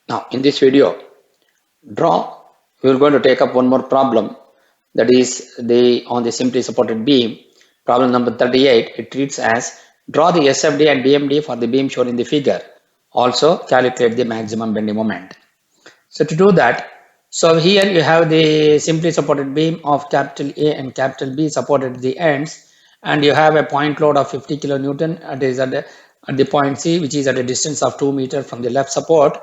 Now, in this video, we are going to take up one more problem, that is on the simply supported beam. Problem number 38. It treats as draw the SFD and BMD for the beam shown in the figure. Also, calculate the maximum bending moment. So to do that, so here you have the simply supported beam of capital A and capital B supported at the ends, and you have a point load of 50 kilonewton at the point C, which is at a distance of 2 meters from the left support,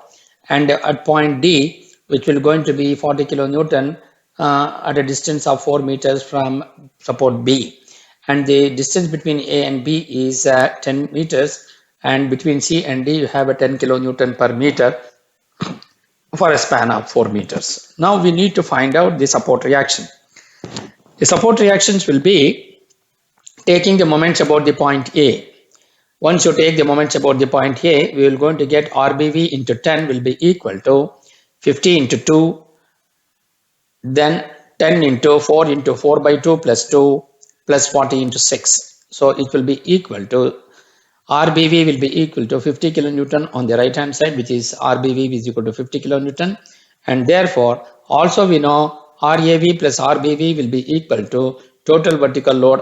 and at point D, which will going to be 40 kilonewton at a distance of 4 meters from support B, and the distance between A and B is 10 meters, and between C and D you have a 10 kilonewton per meter for a span of 4 meters. Now we need to find out the support reaction. The support reactions will be taking the moments about the point A. Once you take the moments about the point A, we will going to get RBV into 10 will be equal to 50 into 2, then 10 into 4 into 4 by 2 plus 2 plus 40 into 6. So it will be equal to RBV will be equal to 50 kilonewton on the right hand side, which is RBV is equal to 50 kilonewton, and therefore also we know RAV plus RBV will be equal to total vertical load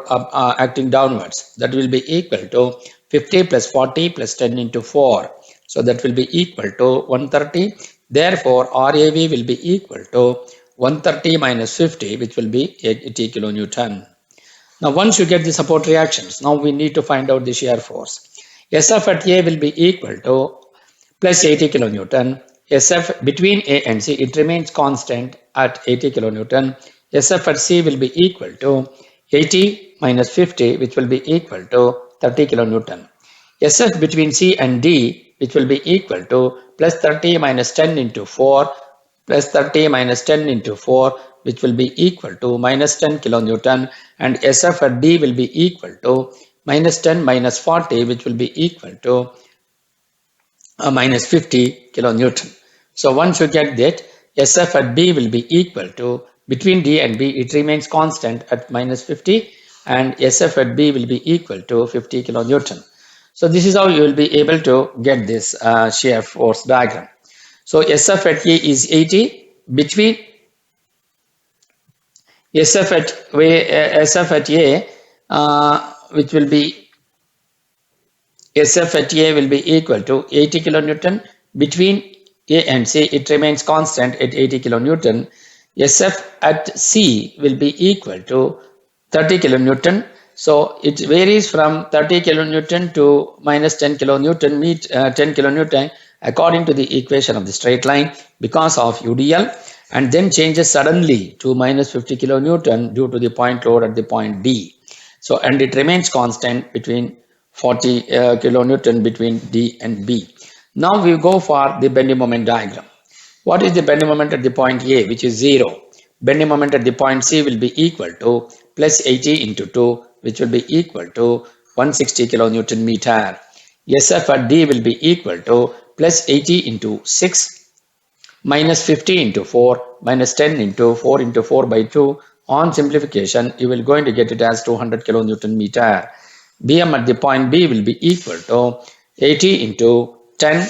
acting downwards. That will be equal to 50 plus 40 plus 10 into 4. So that will be equal to 130. Therefore RAV will be equal to 130 minus 50, which will be 80 kilonewton. Now once you get the support reactions, now we need to find out the shear force. SF at A will be equal to plus 80 kilonewton. SF between A and C, it remains constant at 80 kilonewton. SF at C will be equal to 80 minus 50, which will be equal to 30 kilonewton. SF between C and D, which will be equal to plus 30 minus 10 into 4, plus 30 minus 10 into 4, which will be equal to minus 10 kilonewton, and SF at D will be equal to minus 10 minus 40, which will be equal to minus 50 kilonewton. So once you get that, SF at B will be equal to, between D and B, it remains constant at minus 50, and SF at B will be equal to 50 kilonewton. So this is how you will be able to get this shear force diagram. So SF at A is 80, between SF at A, which will be SF at A will be equal to 80 kilonewton. Between A and C, it remains constant at 80 kilonewton. SF at C will be equal to 30 kilonewton. So it varies from 30 kilonewton to minus 10 kilonewton, 10 kilonewton according to the equation of the straight line because of UDL, and then changes suddenly to minus 50 kilonewton due to the point load at the point D. So, and it remains constant between 40 kilonewton between D and B. Now we go for the bending moment diagram. What is the bending moment at the point A, which is 0? Bending moment at the point C will be equal to plus 80 into 2, which will be equal to 160 kilonewton meter. SF at D will be equal to plus 80 into 6 minus 50 into 4 minus 10 into 4 into 4 by 2. On simplification, you will going to get it as 200 kilonewton meter. BM at the point B will be equal to 80 into 10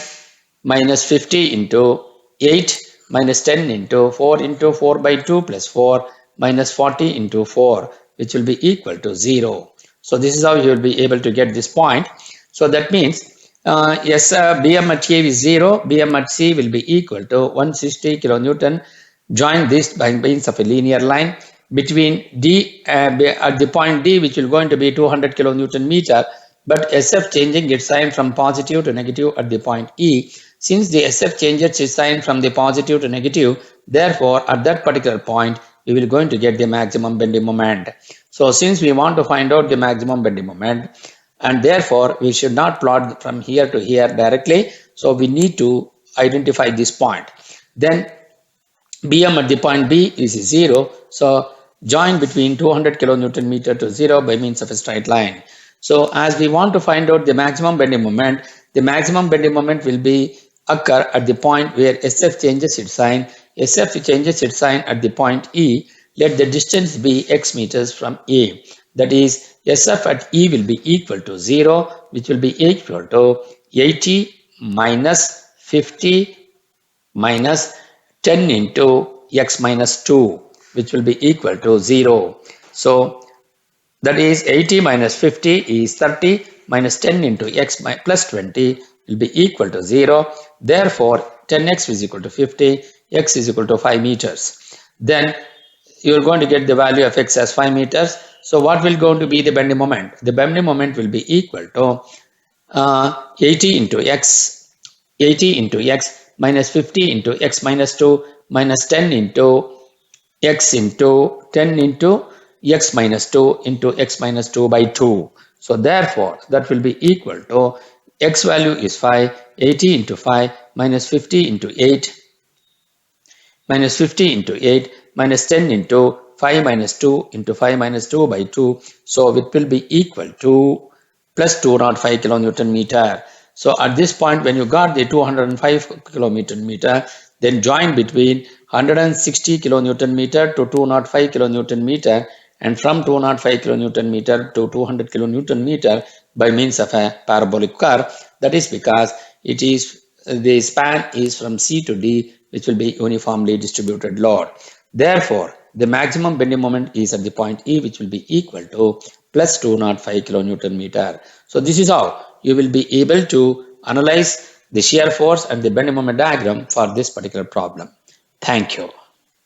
minus 50 into 8 minus 10 into 4 by 2 plus 4 minus 40 into 4, which will be equal to 0. So this is how you will be able to get this point. So that means BM at A is 0, BM at C will be equal to 160 kilonewton. Join this by means of a linear line between D at the point D, which will going to be 200 kilonewton meter, but SF changing its sign from positive to negative at the point E. Since the SF changes its sign from the positive to negative, therefore at that particular point we will going to get the maximum bending moment. So since we want to find out the maximum bending moment, and therefore we should not plot from here to here directly, so we need to identify this point. Then BM at the point B is 0, so join between 200 kilonewton meter to 0 by means of a straight line. So as we want to find out the maximum bending moment, the maximum bending moment will be occur at the point where SF changes its sign. SF changes its sign at the point E. Let the distance be x meters from A. That is, SF at E will be equal to 0, which will be equal to 80 minus 50 minus 10 into x minus 2, which will be equal to 0. So that is 80 minus 50 is 30 minus 10 into x plus 20 will be equal to 0. Therefore, 10x is equal to 50, x is equal to 5 meters. Then you are going to get the value of x as 5 meters. So what will going to be the bending moment? The bending moment will be equal to 80 into x minus 50 into x minus 2 minus 10 into x into 10 into x minus 2 into x minus 2 by 2. So therefore, that will be equal to x value is 5, 80 into 5 minus 50 into 8 minus 50 into 8 minus 10 into 5 minus 2 into 5 minus 2 by 2. So it will be equal to plus 205 kilonewton meter. So at this point, when you got the 205 kilonewton meter, then join between 160 kilonewton meter to 205 kilonewton meter, and from 205 kilonewton meter to 200 kilonewton meter by means of a parabolic curve. That is because it is the span is from C to D, which will be uniformly distributed load. Therefore, the maximum bending moment is at the point E, which will be equal to plus 205 kilonewton meter. So this is how you will be able to analyze the shear force and the bending moment diagram for this particular problem. Thank you.